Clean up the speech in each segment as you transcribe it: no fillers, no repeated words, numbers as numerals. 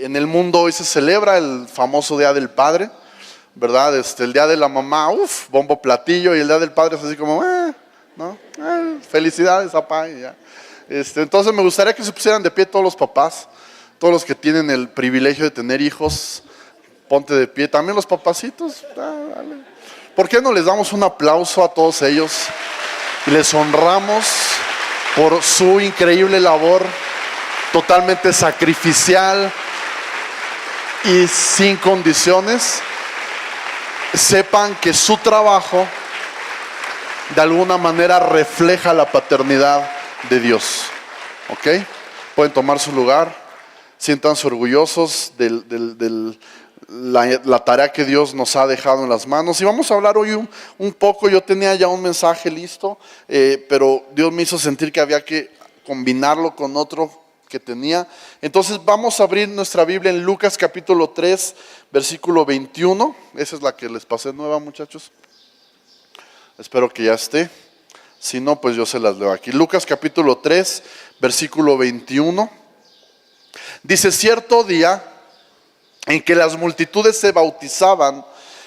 En el mundo hoy se celebra el famoso Día del Padre, ¿verdad? El Día de la Mamá, bombo platillo, y el Día del Padre es así como, ¿no? Felicidades, papá, y ya. Entonces me gustaría que se pusieran de pie todos los papás, todos los que tienen el privilegio de tener hijos, ponte de pie, también los papacitos, dale. ¿Por qué no les damos un aplauso a todos ellos y les honramos por su increíble labor, totalmente sacrificial y sin condiciones? Sepan que su trabajo de alguna manera refleja la paternidad de Dios. ¿Ok? Pueden tomar su lugar, siéntanse orgullosos de la tarea que Dios nos ha dejado en las manos. Y vamos a hablar hoy un poco. Yo tenía ya un mensaje listo, pero Dios me hizo sentir que había que combinarlo con otro que tenía. Entonces vamos a abrir nuestra Biblia en Lucas capítulo 3, versículo 21. Esa es la que les pasé nueva, muchachos. Espero que ya esté. Si no, pues yo se las leo aquí. Lucas capítulo 3, versículo 21. Dice: cierto día en que las multitudes se bautizaban,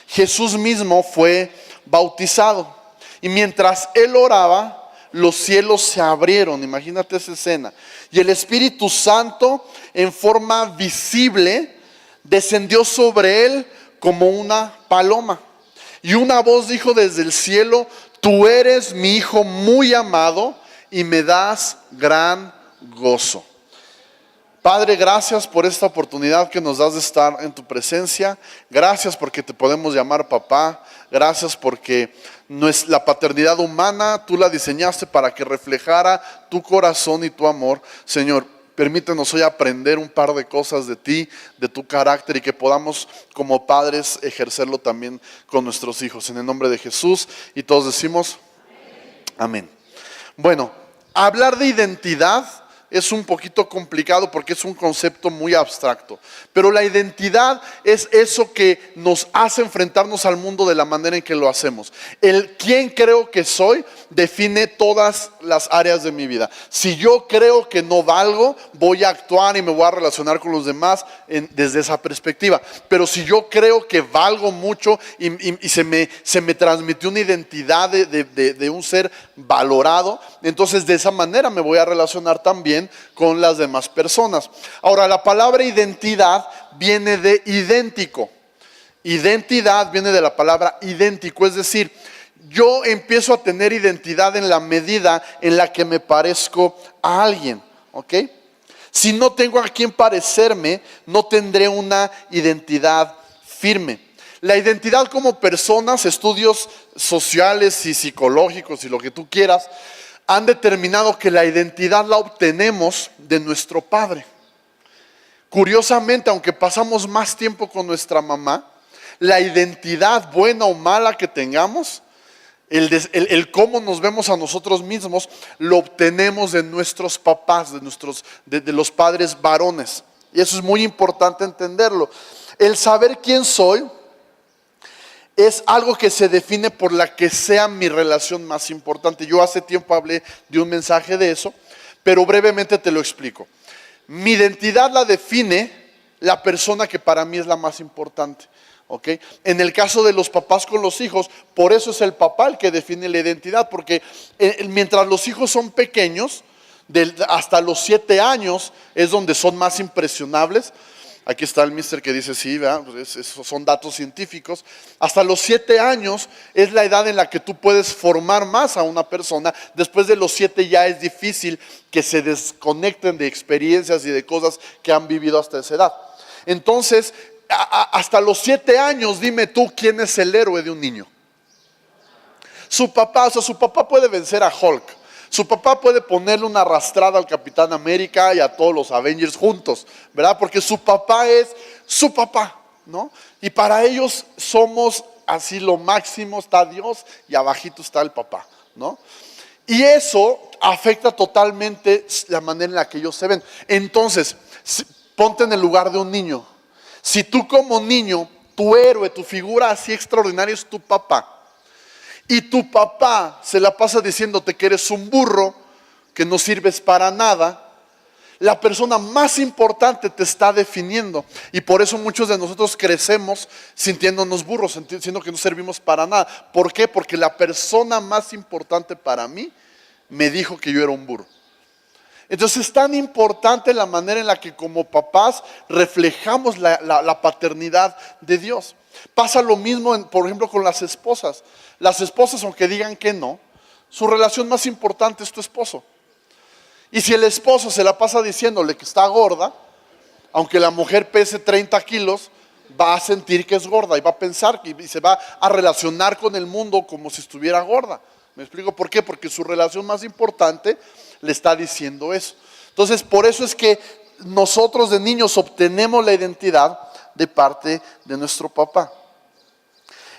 Jesús mismo fue bautizado. Y mientras él oraba, los cielos se abrieron. Imagínate esa escena. Y el Espíritu Santo, en forma visible, descendió sobre él como una paloma. Y una voz dijo desde el cielo: tú eres mi Hijo muy amado y me das gran gozo. Padre, gracias por esta oportunidad que nos das de estar en tu presencia. Gracias porque te podemos llamar papá. Gracias porque la paternidad humana tú la diseñaste para que reflejara tu corazón y tu amor. Señor, permítenos hoy aprender un par de cosas de ti, de tu carácter, y que podamos como padres ejercerlo también con nuestros hijos. En el nombre de Jesús, y todos decimos amén. Bueno, hablar de identidad es un poquito complicado porque es un concepto muy abstracto. Pero la identidad es eso que nos hace enfrentarnos al mundo de la manera en que lo hacemos. El quién creo que soy define todas las áreas de mi vida. Si yo creo que no valgo, voy a actuar y me voy a relacionar con los demás desde esa perspectiva. Pero si yo creo que valgo mucho y se me transmitió una identidad de un ser valorado, entonces de esa manera me voy a relacionar también con las demás personas. Ahora, la palabra identidad viene de idéntico. Identidad viene de la palabra idéntico, es decir, yo empiezo a tener identidad en la medida en la que me parezco a alguien, ¿ok? Si no tengo a quien parecerme, no tendré una identidad firme. La identidad como personas, estudios sociales y psicológicos y lo que tú quieras, han determinado que la identidad la obtenemos de nuestro padre. Curiosamente, aunque pasamos más tiempo con nuestra mamá, la identidad buena o mala que tengamos, el cómo nos vemos a nosotros mismos, lo obtenemos de nuestros papás, de los padres varones. Y eso es muy importante entenderlo. El saber quién soy es algo que se define por la que sea mi relación más importante. Yo hace tiempo hablé de un mensaje de eso, pero brevemente te lo explico. Mi identidad la define la persona que para mí es la más importante. ¿Okay? En el caso de los papás con los hijos, por eso es el papá el que define la identidad, porque mientras los hijos son pequeños, hasta los 7 años es donde son más impresionables. Aquí está el mister que dice sí, ¿verdad? Pues esos son datos científicos. Hasta los 7 años es la edad en la que tú puedes formar más a una persona. Después de los 7 ya es difícil que se desconecten de experiencias y de cosas que han vivido hasta esa edad. Entonces, hasta los 7 años, dime tú, ¿quién es el héroe de un niño? Su papá. O sea, su papá puede vencer a Hulk. Su papá puede ponerle una arrastrada al Capitán América y a todos los Avengers juntos, ¿verdad? Porque su papá es su papá, ¿no? Y para ellos somos así lo máximo, está Dios y abajito está el papá, ¿no? Y eso afecta totalmente la manera en la que ellos se ven. Entonces, ponte en el lugar de un niño. Si tú como niño, tu héroe, tu figura así extraordinaria es tu papá, y tu papá se la pasa diciéndote que eres un burro, que no sirves para nada, La persona más importante te está definiendo. Y por eso muchos de nosotros crecemos sintiéndonos burros, sintiendo que no servimos para nada. ¿Por qué? Porque la persona más importante para mí me dijo que yo era un burro. Entonces es tan importante la manera en la que como papás reflejamos la paternidad de Dios. Pasa lo mismo, por ejemplo, con las esposas. Las esposas, aunque digan que no, su relación más importante es tu esposo. Y si el esposo se la pasa diciéndole que está gorda, aunque la mujer pese 30 kilos, va a sentir que es gorda y va a pensar y se va a relacionar con el mundo como si estuviera gorda. ¿Me explico por qué? Porque su relación más importante le está diciendo eso. Entonces, por eso es que nosotros de niños obtenemos la identidad de parte de nuestro papá.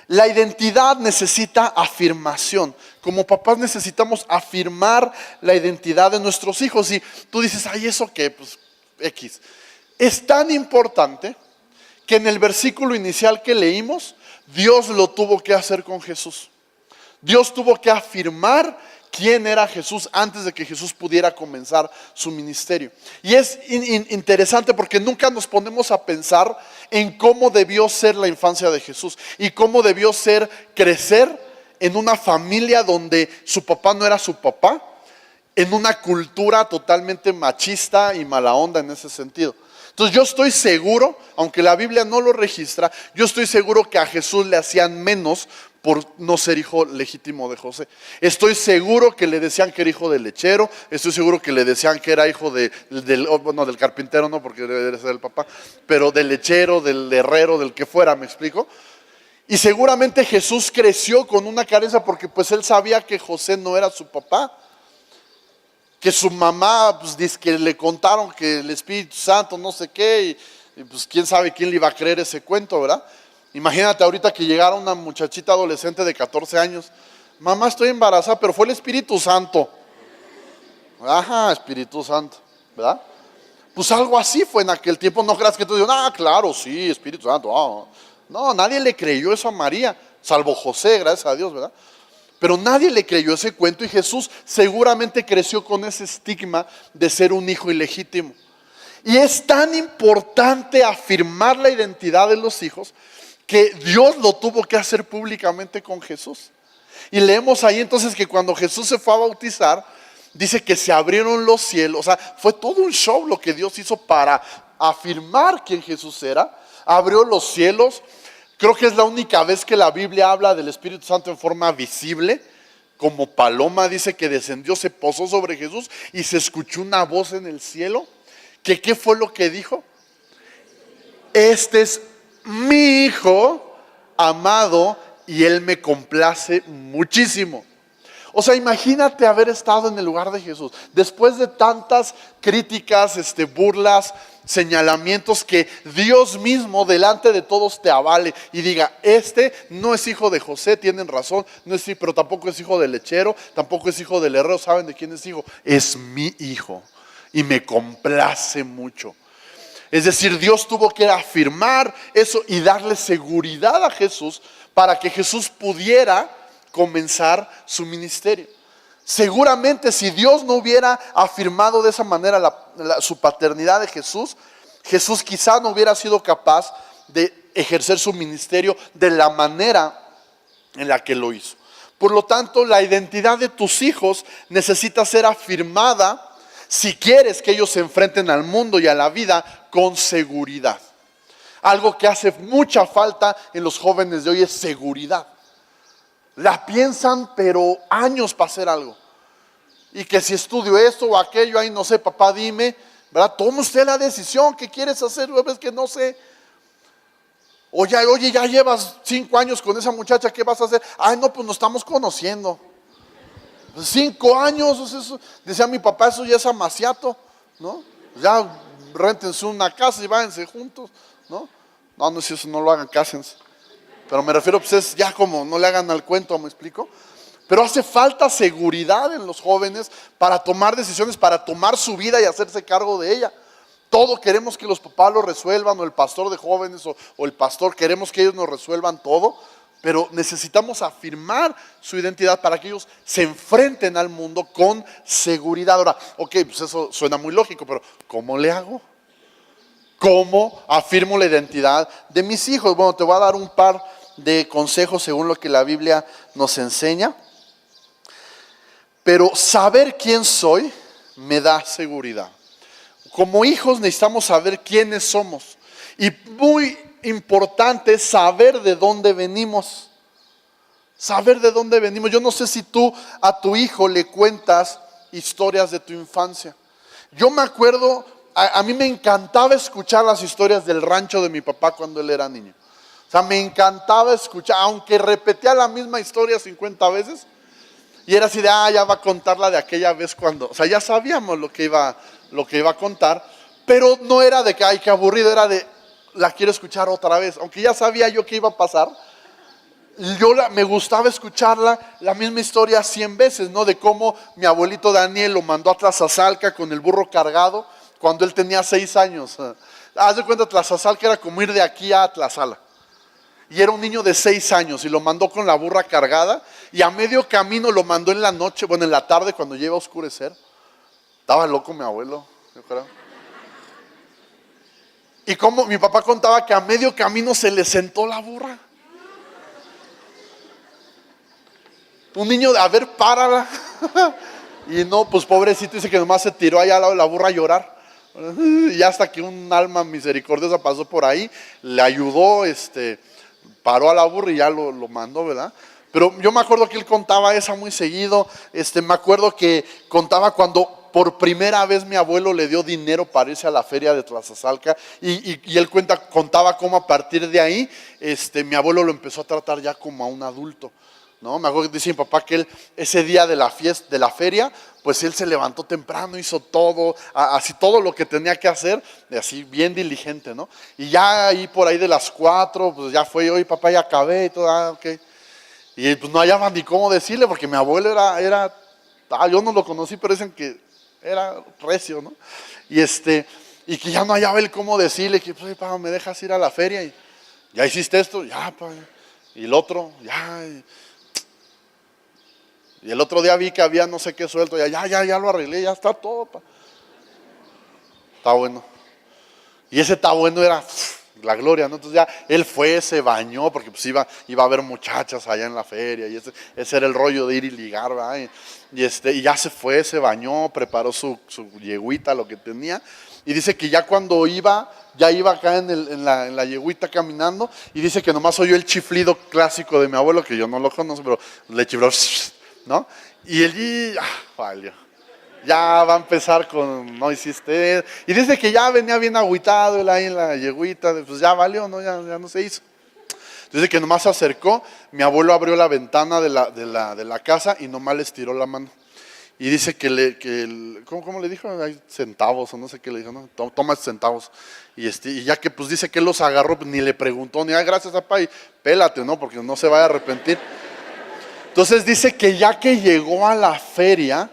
La identidad necesita afirmación. Como papás necesitamos afirmar la identidad de nuestros hijos. Y tú dices, ay, ¿eso qué? Pues X. Es tan importante que en el versículo inicial que leímos, Dios lo tuvo que hacer con Jesús. Dios tuvo que afirmar quién era Jesús antes de que Jesús pudiera comenzar su ministerio. Y es interesante porque nunca nos ponemos a pensar en cómo debió ser la infancia de Jesús y cómo debió ser crecer en una familia donde su papá no era su papá, en una cultura totalmente machista y mala onda en ese sentido. Entonces yo estoy seguro, aunque la Biblia no lo registra, yo estoy seguro que a Jesús le hacían menos por no ser hijo legítimo de José. Estoy seguro que le decían que era hijo del lechero, estoy seguro que le decían que era hijo del carpintero, no, porque debe ser el papá, pero del lechero, del herrero, del que fuera, ¿me explico? Y seguramente Jesús creció con una carencia porque pues él sabía que José no era su papá, que su mamá pues dice que le contaron que el Espíritu Santo no sé qué y pues quién sabe quién le iba a creer ese cuento, ¿verdad? Imagínate ahorita que llegara una muchachita adolescente de 14 años. Mamá, estoy embarazada, pero fue el Espíritu Santo. Ajá, Espíritu Santo, ¿verdad? Pues algo así fue en aquel tiempo. No creas que tú digas, ah, claro, sí, Espíritu Santo. Ah. No, nadie le creyó eso a María, salvo José, gracias a Dios, ¿verdad? Pero nadie le creyó ese cuento y Jesús seguramente creció con ese estigma de ser un hijo ilegítimo. Y es tan importante afirmar la identidad de los hijos que Dios lo tuvo que hacer públicamente con Jesús. Y leemos ahí entonces que cuando Jesús se fue a bautizar, dice que se abrieron los cielos. O sea, fue todo un show lo que Dios hizo para afirmar quién Jesús era. Abrió los cielos. Creo que es la única vez que la Biblia habla del Espíritu Santo en forma visible. Como paloma dice que descendió, se posó sobre Jesús y se escuchó una voz en el cielo. ¿Qué fue lo que dijo? Este es mi hijo amado y él me complace muchísimo. O sea, imagínate haber estado en el lugar de Jesús después de tantas críticas, burlas, señalamientos, que Dios mismo delante de todos te avale y diga, este no es hijo de José, tienen razón, no es, pero tampoco es hijo del lechero, tampoco es hijo del herrero. ¿Saben de quién es hijo? Es mi hijo y me complace mucho. Es decir, Dios tuvo que afirmar eso y darle seguridad a Jesús para que Jesús pudiera comenzar su ministerio. Seguramente si Dios no hubiera afirmado de esa manera su paternidad de Jesús, Jesús quizá no hubiera sido capaz de ejercer su ministerio de la manera en la que lo hizo. Por lo tanto, la identidad de tus hijos necesita ser afirmada si quieres que ellos se enfrenten al mundo y a la vida con seguridad. Algo que hace mucha falta en los jóvenes de hoy es seguridad. La piensan pero años para hacer algo. Y que si estudio esto o aquello, ahí no sé, papá dime, ¿verdad? Toma usted la decisión, ¿qué quieres hacer? Es que no sé. Oye, ya llevas 5 años con esa muchacha, ¿qué vas a hacer? Ay, no, pues nos estamos conociendo. 5 años, eso, decía mi papá, eso ya es amaciato, ¿no? Ya réntense una casa y váyanse juntos, ¿no? No, si eso no lo hagan, cásense. Pero me refiero, pues es ya como no le hagan al cuento, ¿me explico? Pero hace falta seguridad en los jóvenes para tomar decisiones, para tomar su vida y hacerse cargo de ella. Todo queremos que los papás lo resuelvan, o el pastor de jóvenes o el pastor, queremos que ellos nos resuelvan todo. pero necesitamos afirmar su identidad para que ellos se enfrenten al mundo con seguridad. Ahora, ok, pues eso suena muy lógico, pero ¿cómo le hago? ¿Cómo afirmo la identidad de mis hijos? Bueno, te voy a dar un par de consejos según lo que la Biblia nos enseña. Pero saber quién soy me da seguridad. Como hijos necesitamos saber quiénes somos. Y muy importante es saber de dónde venimos. Saber de dónde venimos. Yo no sé si tú a tu hijo le cuentas historias de tu infancia. Yo me acuerdo, a mí me encantaba escuchar las historias del rancho de mi papá cuando él era niño. O sea, me encantaba escuchar, aunque repetía la misma historia 50 veces. Y era así de, ya va a contar la de aquella vez cuando, o sea, ya sabíamos lo que iba a contar, pero no era de que, ay, qué aburrido, era de, la quiero escuchar otra vez. Aunque ya sabía yo qué iba a pasar, me gustaba escucharla, la misma historia 100 veces, ¿no? De cómo mi abuelito Daniel lo mandó a Tlazazalca con el burro cargado cuando él tenía 6 años. Haz de cuenta, Tlazazalca era como ir de aquí a Tlazala. Y era un niño de 6 años y lo mandó con la burra cargada y a medio camino lo mandó en la noche, bueno, en la tarde cuando ya iba a oscurecer. Estaba loco mi abuelo, yo creo. Y como mi papá contaba que a medio camino se le sentó la burra. Un niño de, a ver, párala. Y no, pues pobrecito, dice que nomás se tiró allá al lado de la burra a llorar. Y hasta que un alma misericordiosa pasó por ahí, le ayudó, paró a la burra y ya lo mandó, ¿verdad? Pero yo me acuerdo que él contaba esa muy seguido. Me acuerdo que contaba cuando por primera vez mi abuelo le dio dinero para irse a la feria de Tlazazalca y él contaba cómo a partir de ahí mi abuelo lo empezó a tratar ya como a un adulto, ¿no? Me acuerdo que dice mi papá que él ese día de la fiesta, de la feria, pues él se levantó temprano, hizo todo, así todo lo que tenía que hacer, así bien diligente, ¿no? Y ya ahí por ahí de las 4, pues ya fue, oye papá, ya acabé y todo, ok. Y pues no hallaban ni cómo decirle, porque mi abuelo yo no lo conocí, pero dicen que era recio, ¿no? Y que ya no hallaba él cómo decirle, que pues, papá, me dejas ir a la feria, y ya hiciste esto, ya, pa, y el otro, ya. Y el otro día vi que había no sé qué suelto, ya lo arreglé, ya está todo, pa. Está bueno. Y ese está bueno era la gloria, ¿no? Entonces ya él fue, se bañó, porque pues iba a haber muchachas allá en la feria, y ese era el rollo de ir y ligar, ¿verdad? Y ya se fue, se bañó, preparó su yegüita, lo que tenía, y dice que ya cuando ya iba acá en la yegüita caminando, y dice que nomás oyó el chiflido clásico de mi abuelo, que yo no lo conozco, pero le chifló, ¿no? Y él valió. Ya va a empezar con, no hiciste. Y dice que ya venía bien agüitado él ahí en la yegüita, pues ya valió, ¿no? Ya no se hizo. Dice que nomás se acercó, mi abuelo abrió la ventana de la casa y nomás le estiró la mano. Y dice ¿cómo le dijo? Hay centavos o no sé qué le dijo, ¿no? Toma centavos. Y ya que pues dice que él los agarró, pues, ni le preguntó, ni, gracias papá, y pélate, ¿no? Porque no se vaya a arrepentir. Entonces dice que ya que llegó a la feria,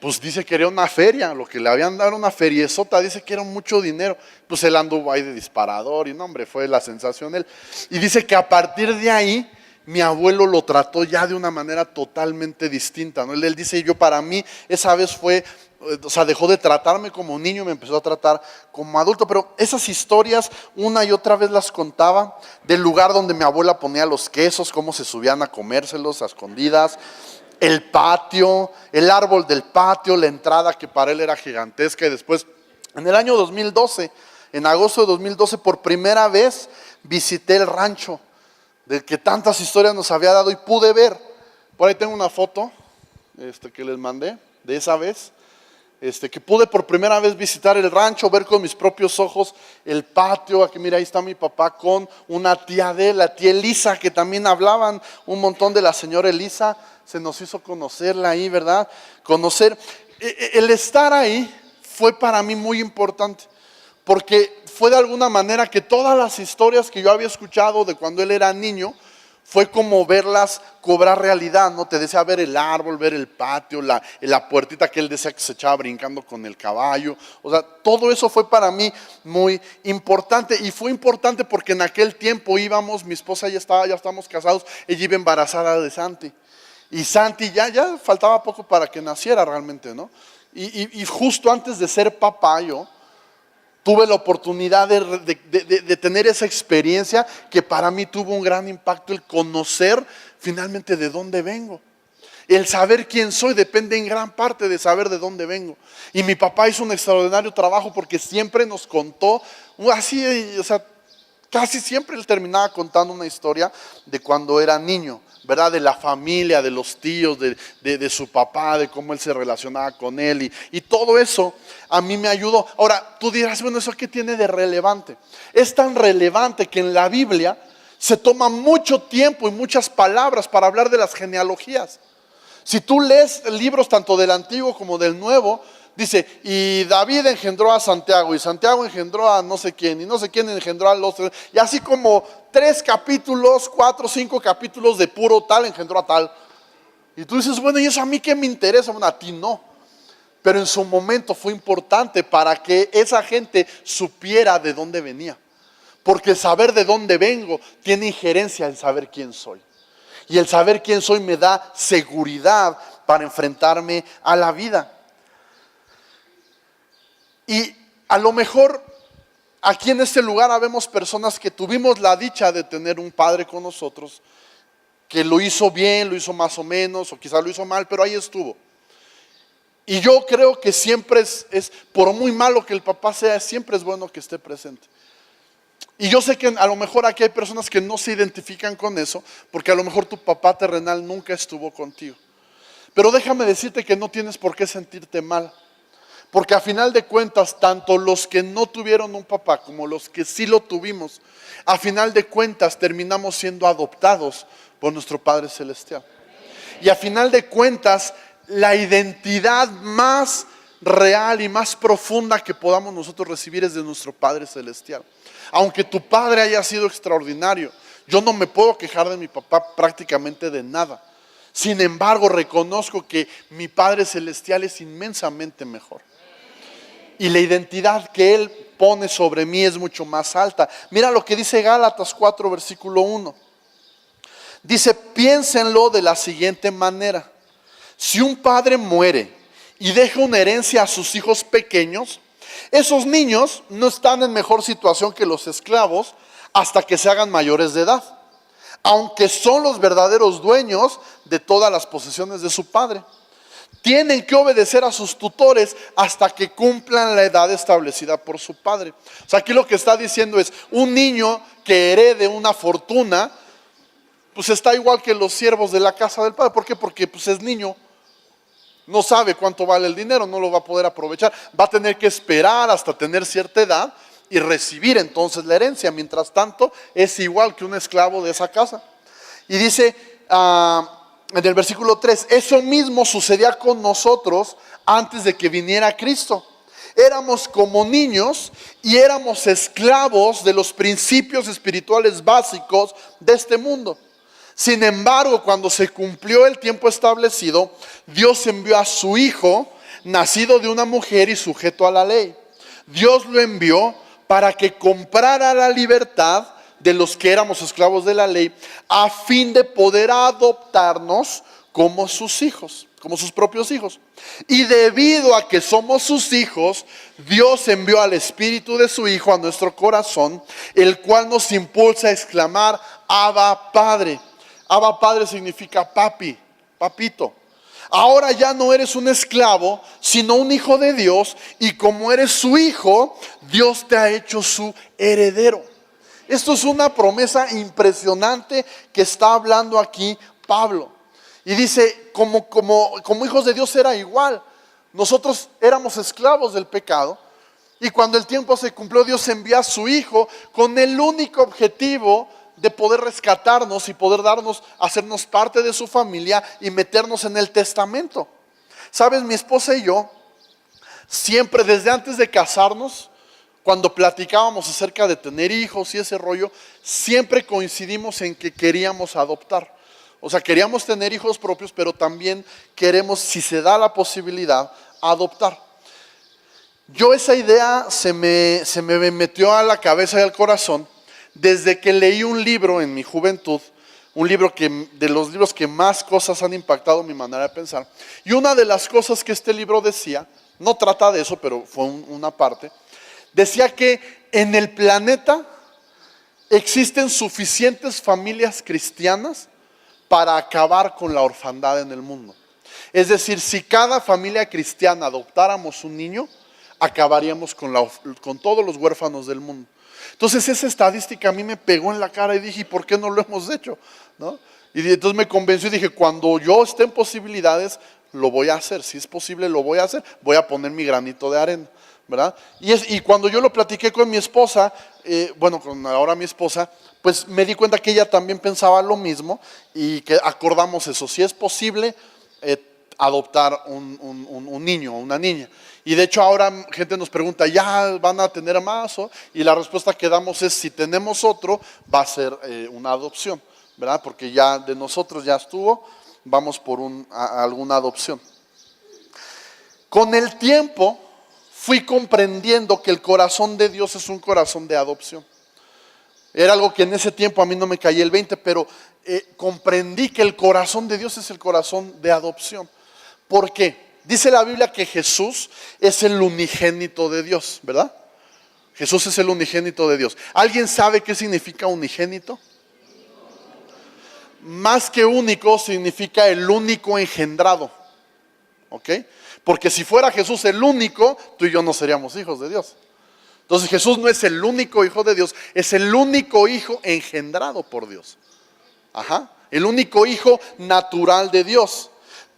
pues dice que era una feria, lo que le habían dado era una feriezota, dice que era mucho dinero. Pues él anduvo ahí de disparador y no, hombre, fue la sensación él. Y dice que a partir de ahí, mi abuelo lo trató ya de una manera totalmente distinta, ¿no? Él dice, para mí, esa vez fue, o sea, dejó de tratarme como niño y me empezó a tratar como adulto. Pero esas historias, una y otra vez las contaba, del lugar donde mi abuela ponía los quesos, cómo se subían a comérselos a escondidas. El patio, el árbol del patio, la entrada que para él era gigantesca. Y después, en el año 2012, en agosto de 2012, por primera vez visité el rancho del que tantas historias nos había dado y pude ver. Por ahí tengo una foto que les mandé de esa vez. Que pude por primera vez visitar el rancho, ver con mis propios ojos el patio. Aquí mira, ahí está mi papá con una tía de él, la tía Elisa, que también hablaban un montón de la señora Elisa. Se nos hizo conocerla ahí, ¿verdad? El estar ahí fue para mí muy importante, porque fue de alguna manera que todas las historias que yo había escuchado de cuando él era niño, fue como verlas cobrar realidad, ¿no? Te decía ver el árbol, ver el patio, la puertita que él decía que se echaba brincando con el caballo. O sea, todo eso fue para mí muy importante. Y fue importante porque en aquel tiempo íbamos, mi esposa ya estábamos casados, ella iba embarazada de Santi. Y Santi ya faltaba poco para que naciera realmente, ¿no? Y justo antes de ser papá yo tuve la oportunidad de tener esa experiencia que para mí tuvo un gran impacto, el conocer finalmente de dónde vengo. El saber quién soy depende en gran parte de saber de dónde vengo. Y mi papá hizo un extraordinario trabajo porque siempre nos contó, así, o sea, casi siempre él terminaba contando una historia de cuando era niño, ¿verdad? De la familia, de los tíos, de su papá, de cómo él se relacionaba con él y todo eso a mí me ayudó. Ahora, tú dirás, bueno, ¿eso qué tiene de relevante? Es tan relevante que en la Biblia se toma mucho tiempo y muchas palabras para hablar de las genealogías. Si tú lees libros tanto del Antiguo como del Nuevo, dice, y David engendró a Santiago, y Santiago engendró a no sé quién, y no sé quién engendró a los... Y así como 3 capítulos, 4, 5 capítulos de puro tal engendró a tal. Y tú dices, bueno, ¿y eso a mí qué me interesa? Bueno, a ti no. Pero en su momento fue importante para que esa gente supiera de dónde venía. Porque saber de dónde vengo tiene injerencia en saber quién soy. Y el saber quién soy me da seguridad para enfrentarme a la vida. Y a lo mejor aquí en este lugar habemos personas que tuvimos la dicha de tener un padre con nosotros, que lo hizo bien, lo hizo más o menos, o quizás lo hizo mal, pero ahí estuvo. Y yo creo que siempre es por muy malo que el papá sea, siempre es bueno que esté presente. Y yo sé que a lo mejor aquí hay personas que no se identifican con eso, porque a lo mejor tu papá terrenal nunca estuvo contigo. Pero déjame decirte que no tienes por qué sentirte mal. Porque a final de cuentas, tanto los que no tuvieron un papá como los que sí lo tuvimos, a final de cuentas terminamos siendo adoptados por nuestro Padre Celestial. Y a final de cuentas, la identidad más real y más profunda que podamos nosotros recibir es de nuestro Padre Celestial. Aunque tu padre haya sido extraordinario, yo no me puedo quejar de mi papá prácticamente de nada. Sin embargo, reconozco que mi Padre Celestial es inmensamente mejor. Y la identidad que Él pone sobre mí es mucho más alta. Mira lo que dice Gálatas 4, versículo 1. Dice, piénsenlo de la siguiente manera. Si un padre muere y deja una herencia a sus hijos pequeños, esos niños no están en mejor situación que los esclavos hasta que se hagan mayores de edad, aunque son los verdaderos dueños de todas las posesiones de su padre. Tienen que obedecer a sus tutores hasta que cumplan la edad establecida por su padre. O sea, aquí lo que está diciendo es, un niño que herede una fortuna, pues está igual que los siervos de la casa del padre. ¿Por qué? Porque pues es niño. No sabe cuánto vale el dinero, no lo va a poder aprovechar. Va a tener que esperar hasta tener cierta edad y recibir entonces la herencia. Mientras tanto, es igual que un esclavo de esa casa. Y dice en el versículo 3, eso mismo sucedía con nosotros antes de que viniera Cristo. Éramos como niños y éramos esclavos de los principios espirituales básicos de este mundo. Sin embargo, cuando se cumplió el tiempo establecido, Dios envió a su Hijo, nacido de una mujer y sujeto a la ley. Dios lo envió para que comprara la libertad de los que éramos esclavos de la ley, a fin de poder adoptarnos como sus hijos, como sus propios hijos. Y debido a que somos sus hijos, Dios envió al Espíritu de su Hijo a nuestro corazón, el cual nos impulsa a exclamar, Abba Padre. Abba Padre significa papi, papito. Ahora ya no eres un esclavo, sino un hijo de Dios, y como eres su hijo, Dios te ha hecho su heredero. Esto es una promesa impresionante que está hablando aquí Pablo. Y dice, como hijos de Dios era igual. Nosotros éramos esclavos del pecado, y cuando el tiempo se cumplió, Dios envió a su Hijo con el único objetivo de poder rescatarnos y poder hacernos parte de su familia y meternos en el testamento. Sabes, mi esposa y yo, siempre desde antes de casarnos, cuando platicábamos acerca de tener hijos y ese rollo, siempre coincidimos en que queríamos adoptar. O sea, queríamos tener hijos propios, pero también queremos, si se da la posibilidad, adoptar. Yo esa idea se me metió a la cabeza y al corazón desde que leí un libro en mi juventud, un libro de los libros que más cosas han impactado mi manera de pensar. Y una de las cosas que este libro decía, no trata de eso, pero fue una parte, decía que en el planeta existen suficientes familias cristianas para acabar con la orfandad en el mundo. Es decir, si cada familia cristiana adoptáramos un niño, acabaríamos con todos los huérfanos del mundo. Entonces esa estadística a mí me pegó en la cara y dije, ¿y por qué no lo hemos hecho? ¿No? Y entonces me convenció y dije, cuando yo esté en posibilidades, lo voy a hacer. Si es posible, lo voy a hacer. Voy a poner mi granito de arena, ¿verdad? Y cuando yo lo platiqué con mi esposa, con ahora mi esposa, pues me di cuenta que ella también pensaba lo mismo y que acordamos eso. Si es posible, adoptar un niño o una niña. Y de hecho ahora gente nos pregunta, ¿ya van a tener más? Y la respuesta que damos es, si tenemos otro, va a ser una adopción, ¿verdad? Porque ya de nosotros ya estuvo, vamos por alguna adopción. Con el tiempo fui comprendiendo que el corazón de Dios es un corazón de adopción. Era algo que en ese tiempo a mí no me caía el 20, pero comprendí que el corazón de Dios es el corazón de adopción. ¿Por qué? Dice la Biblia que Jesús es el unigénito de Dios, ¿verdad? Jesús es el unigénito de Dios. ¿Alguien sabe qué significa unigénito? Más que único, significa el único engendrado. ¿Ok? Porque si fuera Jesús el único, tú y yo no seríamos hijos de Dios. Entonces Jesús no es el único hijo de Dios, es el único hijo engendrado por Dios. Ajá. El único hijo natural de Dios.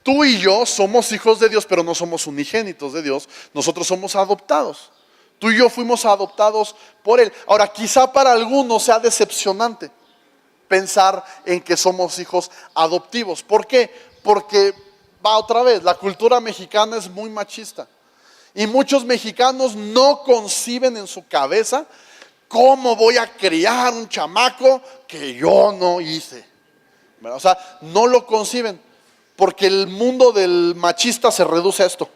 Tú y yo somos hijos de Dios, pero no somos unigénitos de Dios. Nosotros somos adoptados. Tú y yo fuimos adoptados por Él. Ahora, quizá para algunos sea decepcionante pensar en que somos hijos adoptivos. ¿Por qué? Porque, otra vez, la cultura mexicana es muy machista. Y muchos mexicanos no conciben en su cabeza cómo voy a criar un chamaco que yo no hice. O sea, no lo conciben. Porque el mundo del machista se reduce a esto.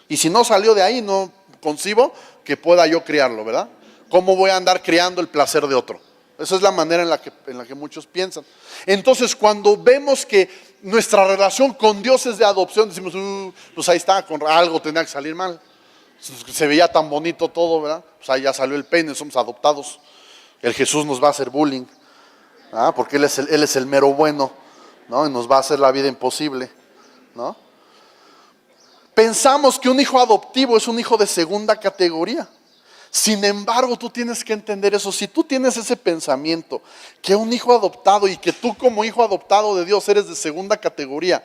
Y si no salió de ahí, no concibo que pueda yo criarlo, ¿verdad? ¿Cómo voy a andar criando el placer de otro? Esa es la manera en la que muchos piensan. Entonces, cuando vemos que nuestra relación con Dios es de adopción, decimos, pues ahí está, con algo tenía que salir mal. Se veía tan bonito todo, ¿verdad? Pues ahí ya salió el peine, somos adoptados. El Jesús nos va a hacer bullying, ¿verdad? Porque Él es el mero bueno, ¿no? Y nos va a hacer la vida imposible, ¿no? Pensamos que un hijo adoptivo es un hijo de segunda categoría. Sin embargo, tú tienes que entender eso. Si tú tienes ese pensamiento, que un hijo adoptado y que tú como hijo adoptado de Dios eres de segunda categoría,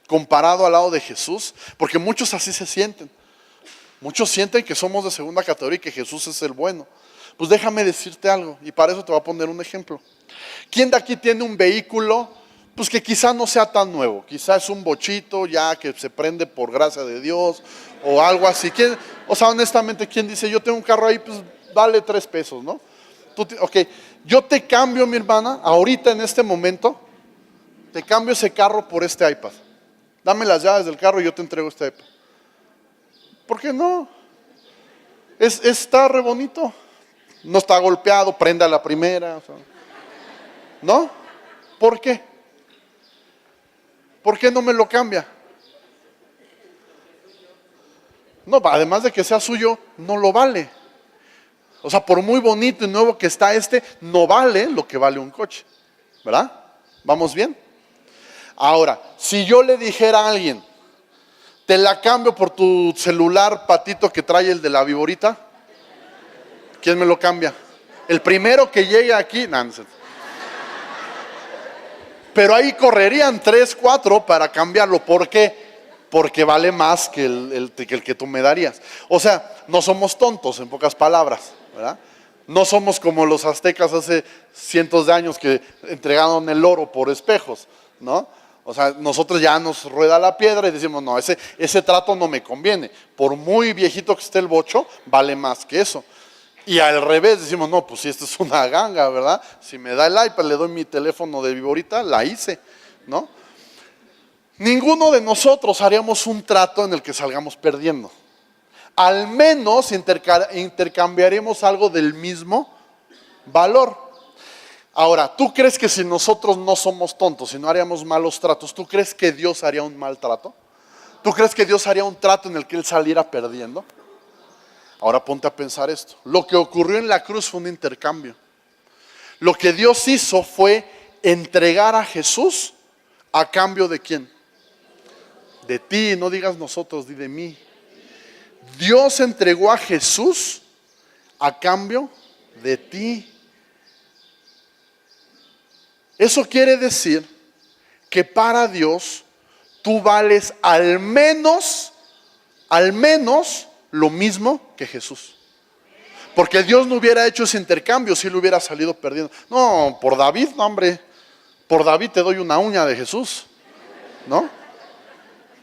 comparado al lado de Jesús, porque muchos así se sienten. Muchos sienten que somos de segunda categoría y que Jesús es el bueno. Pues déjame decirte algo, y para eso te voy a poner un ejemplo. ¿Quién de aquí tiene un vehículo? Pues que quizá no sea tan nuevo, quizá es un bochito ya que se prende por gracia de Dios o algo así. O sea, honestamente, ¿quién dice yo tengo un carro ahí? Pues vale 3 pesos, ¿no? Ok, yo te cambio, mi hermana, ahorita en este momento, te cambio ese carro por este iPad. Dame las llaves del carro y yo te entrego este iPad. ¿Por qué no? Está re bonito, no está golpeado, prende a la primera, o sea, ¿no? ¿Por qué? ¿Por qué no me lo cambia? No, además de que sea suyo, no lo vale. O sea, por muy bonito y nuevo que está no vale lo que vale un coche, ¿verdad? ¿Vamos bien? Ahora, si yo le dijera a alguien, te la cambio por tu celular patito que trae el de la viborita, ¿quién me lo cambia? El primero que llegue aquí, no sé. Pero ahí correrían 3, 4 para cambiarlo. ¿Por qué? Porque vale más que el que tú me darías. O sea, no somos tontos, en pocas palabras, ¿verdad? No somos como los aztecas hace cientos de años que entregaron el oro por espejos, ¿no? O sea, nosotros ya nos rueda la piedra y decimos, no, ese trato no me conviene. Por muy viejito que esté el bocho, vale más que eso. Y al revés decimos, no, pues si esto es una ganga, ¿verdad? Si me da el iPad, le doy mi teléfono de viborita, la hice, ¿no? Ninguno de nosotros haríamos un trato en el que salgamos perdiendo. Al menos intercambiaremos algo del mismo valor. Ahora, ¿tú crees que si nosotros no somos tontos, si no haríamos malos tratos, ¿tú crees que Dios haría un mal trato? ¿Tú crees que Dios haría un trato en el que Él saliera perdiendo? Ahora ponte a pensar esto. Lo que ocurrió en la cruz fue un intercambio. Lo que Dios hizo fue entregar a Jesús a cambio de ¿quién? De ti, no digas nosotros, di de mí. Dios entregó a Jesús a cambio de ti. Eso quiere decir que para Dios tú vales al menos lo mismo que Jesús. Porque Dios no hubiera hecho ese intercambio si él hubiera salido perdiendo. No, por David, no, hombre. Por David te doy una uña de Jesús, ¿no?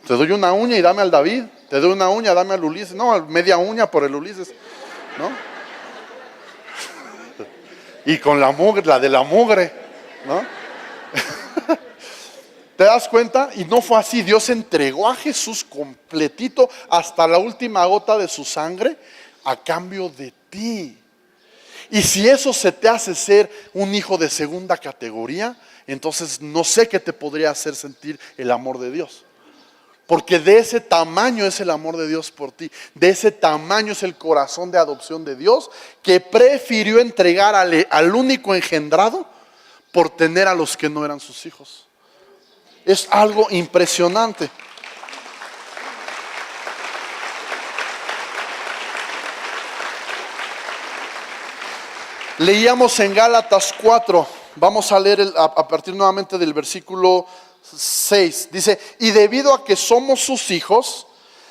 Te doy una uña y dame al David. Te doy una uña, dame al Ulises. No, media uña por el Ulises, ¿no? Y con la mugre, la de la mugre, ¿no? ¿Te das cuenta? Y no fue así. Dios entregó a Jesús completito hasta la última gota de su sangre a cambio de ti. Y si eso se te hace ser un hijo de segunda categoría, entonces no sé qué te podría hacer sentir el amor de Dios. Porque de ese tamaño es el amor de Dios por ti. De ese tamaño es el corazón de adopción de Dios, que prefirió entregar al único engendrado por tener a los que no eran sus hijos. Es algo impresionante. Leíamos en Gálatas 4, vamos a leer a partir nuevamente del versículo 6. Dice, y debido a que somos sus hijos,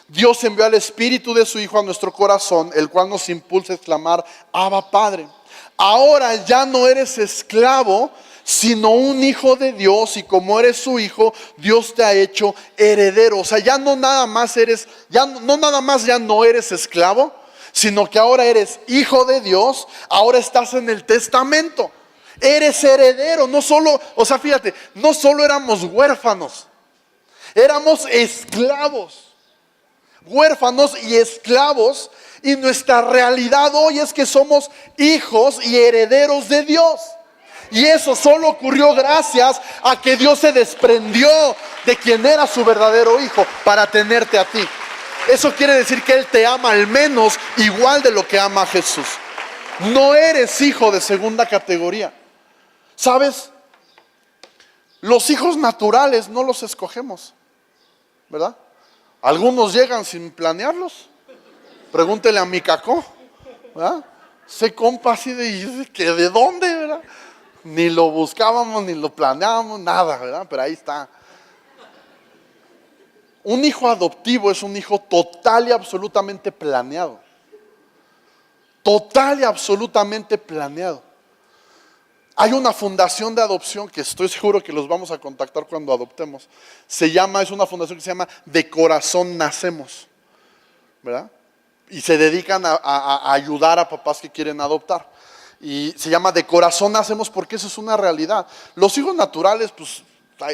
Dios envió al Espíritu de su Hijo a nuestro corazón, el cual nos impulsa a exclamar, Abba Padre. Ahora ya no eres esclavo, sino un hijo de Dios, y como eres su hijo, Dios te ha hecho heredero. O sea, ya no nada más ya no eres esclavo, sino que ahora eres hijo de Dios, ahora estás en el testamento. Eres heredero, no solo, o sea, fíjate, no solo éramos huérfanos, éramos esclavos. Huérfanos y esclavos, y nuestra realidad hoy es que somos hijos y herederos de Dios. Y eso solo ocurrió gracias a que Dios se desprendió de quien era su verdadero hijo para tenerte a ti. Eso quiere decir que Él te ama al menos igual de lo que ama a Jesús. No eres hijo de segunda categoría. ¿Sabes? Los hijos naturales no los escogemos, ¿verdad? Algunos llegan sin planearlos. Pregúntele a mi cacó, ¿verdad? Se compa así ¿de dónde, verdad? Ni lo buscábamos, ni lo planeábamos, nada, ¿verdad? Pero ahí está. Un hijo adoptivo es un hijo total y absolutamente planeado. Total y absolutamente planeado. Hay una fundación de adopción que estoy seguro que los vamos a contactar cuando adoptemos. Es una fundación que se llama De Corazón Nacemos, ¿verdad? Y se dedican a ayudar a papás que quieren adoptar. Y se llama De Corazón Nacemos porque eso es una realidad. Los hijos naturales, pues,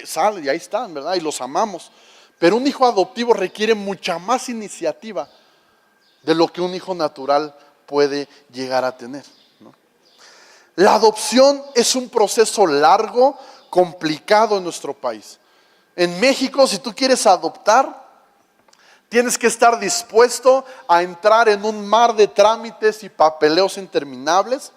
salen y ahí están, ¿verdad? Y los amamos. Pero un hijo adoptivo requiere mucha más iniciativa de lo que un hijo natural puede llegar a tener, ¿no? La adopción es un proceso largo, complicado en nuestro país. En México, si tú quieres adoptar, tienes que estar dispuesto a entrar en un mar de trámites y papeleos interminables.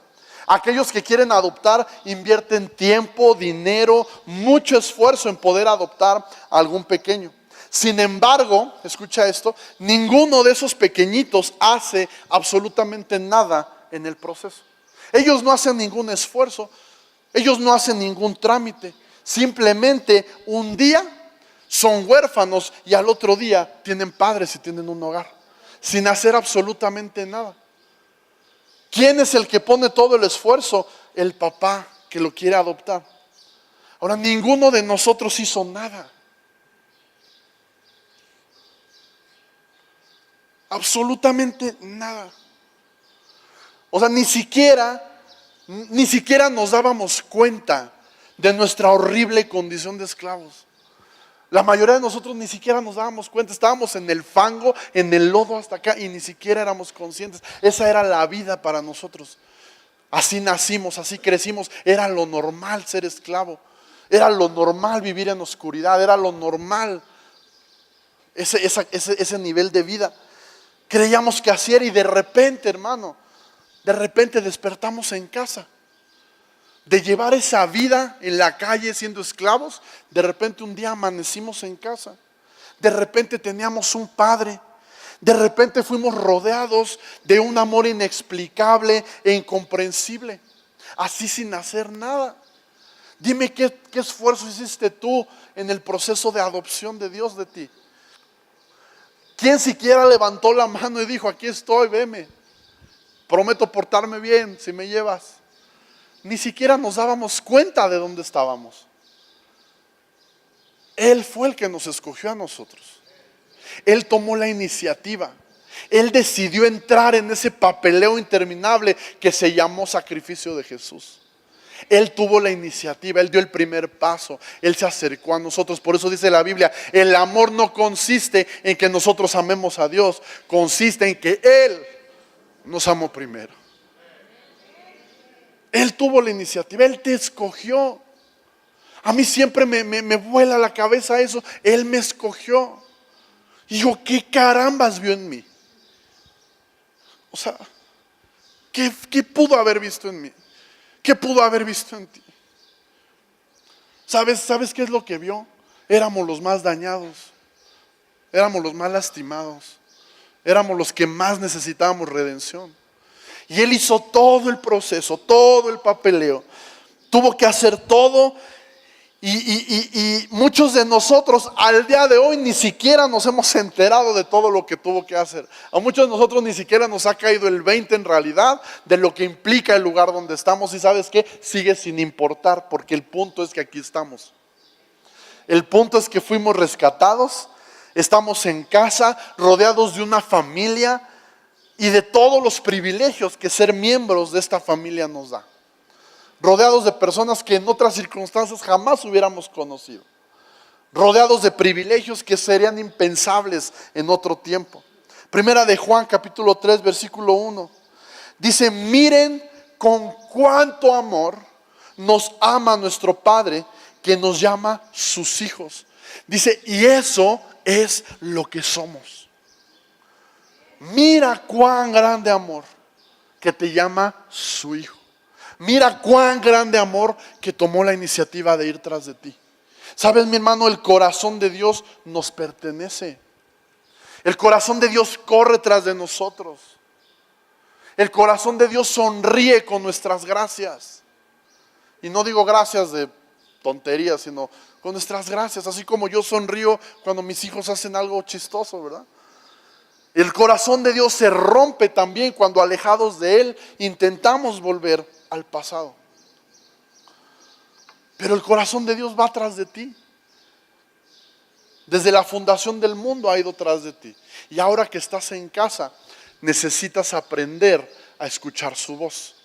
Aquellos que quieren adoptar invierten tiempo, dinero, mucho esfuerzo en poder adoptar a algún pequeño. Sin embargo, escucha esto, ninguno de esos pequeñitos hace absolutamente nada en el proceso. Ellos no hacen ningún esfuerzo, ellos no hacen ningún trámite. Simplemente un día son huérfanos y al otro día tienen padres y tienen un hogar, sin hacer absolutamente nada. ¿Quién es el que pone todo el esfuerzo? El papá que lo quiere adoptar. Ahora, ninguno de nosotros hizo nada. Absolutamente nada. O sea, ni siquiera nos dábamos cuenta de nuestra horrible condición de esclavos. La mayoría de nosotros ni siquiera nos dábamos cuenta. Estábamos en el fango, en el lodo hasta acá, y ni siquiera éramos conscientes. Esa era la vida para nosotros. Así nacimos, así crecimos. Era lo normal ser esclavo. Era lo normal vivir en oscuridad. Era lo normal ese nivel de vida. Creíamos que así era, y de repente, hermano, de repente despertamos en casa. De llevar esa vida en la calle siendo esclavos, de repente un día amanecimos en casa. De repente teníamos un padre. De repente fuimos rodeados de un amor inexplicable e incomprensible. Así sin hacer nada. Dime qué esfuerzo hiciste tú en el proceso de adopción de Dios de ti. ¿Quién siquiera levantó la mano y dijo, aquí estoy, veme? Prometo portarme bien si me llevas. Ni siquiera nos dábamos cuenta de dónde estábamos. Él fue el que nos escogió a nosotros. Él tomó la iniciativa. Él decidió entrar en ese papeleo interminable que se llamó sacrificio de Jesús. Él tuvo la iniciativa, Él dio el primer paso, Él se acercó a nosotros. Por eso dice la Biblia, el amor no consiste en que nosotros amemos a Dios, consiste en que Él nos amó primero. Él tuvo la iniciativa, Él te escogió. A mí siempre me vuela la cabeza eso. Él me escogió. Y yo, ¿qué carambas vio en mí? O sea, ¿qué pudo haber visto en mí? ¿Qué pudo haber visto en ti? ¿Sabes qué es lo que vio? Éramos los más dañados. Éramos los más lastimados. Éramos los que más necesitábamos redención. Y Él hizo todo el proceso, todo el papeleo. Tuvo que hacer todo. Y muchos de nosotros al día de hoy ni siquiera nos hemos enterado de todo lo que tuvo que hacer. A muchos de nosotros ni siquiera nos ha caído el 20 en realidad de lo que implica el lugar donde estamos. Y ¿sabes qué? Sigue sin importar, porque el punto es que aquí estamos. El punto es que fuimos rescatados, estamos en casa, rodeados de una familia y de todos los privilegios que ser miembros de esta familia nos da. Rodeados de personas que en otras circunstancias jamás hubiéramos conocido. Rodeados de privilegios que serían impensables en otro tiempo. Primera de Juan capítulo 3 versículo 1. Dice, miren con cuánto amor nos ama nuestro Padre, que nos llama sus hijos. Dice, y eso es lo que somos. Mira cuán grande amor que te llama su hijo. Mira cuán grande amor que tomó la iniciativa de ir tras de ti. Sabes, mi hermano, el corazón de Dios nos pertenece. El corazón de Dios corre tras de nosotros. El corazón de Dios sonríe con nuestras gracias. Y no digo gracias de tonterías, sino con nuestras gracias. Así como yo sonrío cuando mis hijos hacen algo chistoso, ¿verdad? El corazón de Dios se rompe también cuando, alejados de Él, intentamos volver al pasado. Pero el corazón de Dios va tras de ti. Desde la fundación del mundo ha ido tras de ti. Y ahora que estás en casa, necesitas aprender a escuchar su voz.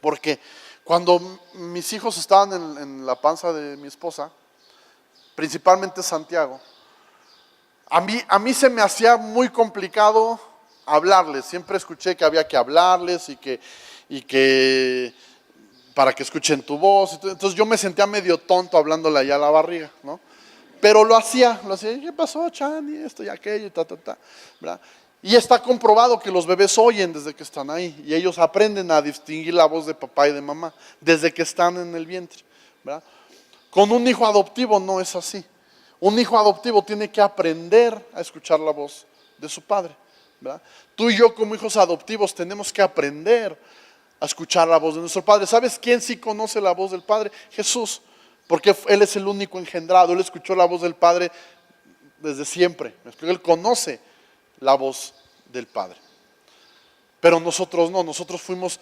Porque cuando mis hijos estaban en la panza de mi esposa, principalmente Santiago, a mí se me hacía muy complicado hablarles. Siempre escuché que había que hablarles y que para que escuchen tu voz. Entonces yo me sentía medio tonto hablándole allá a la barriga, ¿no? Pero lo hacía. ¿Qué pasó, Chan? Y esto y aquello y ¿verdad? Y está comprobado que los bebés oyen desde que están ahí. Y ellos aprenden a distinguir la voz de papá y de mamá desde que están en el vientre, ¿verdad? Con un hijo adoptivo no es así. Un hijo adoptivo tiene que aprender a escuchar la voz de su padre, ¿verdad? Tú y yo como hijos adoptivos tenemos que aprender a escuchar la voz de nuestro Padre. ¿Sabes quién sí conoce la voz del Padre? Jesús, porque Él es el único engendrado. Él escuchó la voz del Padre desde siempre. Él conoce la voz del Padre. Pero nosotros no, nosotros fuimos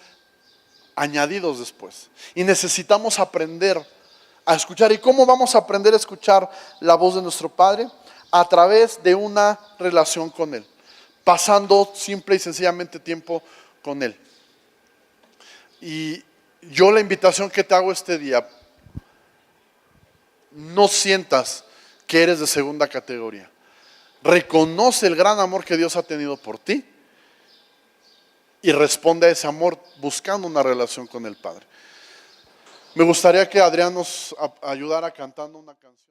añadidos después. Y necesitamos aprender a escuchar. ¿Y cómo vamos a aprender a escuchar la voz de nuestro Padre? A través de una relación con Él. Pasando simple y sencillamente tiempo con Él. Y yo la invitación que te hago este día, no sientas que eres de segunda categoría. Reconoce el gran amor que Dios ha tenido por ti y responde a ese amor buscando una relación con el Padre. Me gustaría que Adrián nos ayudara cantando una canción.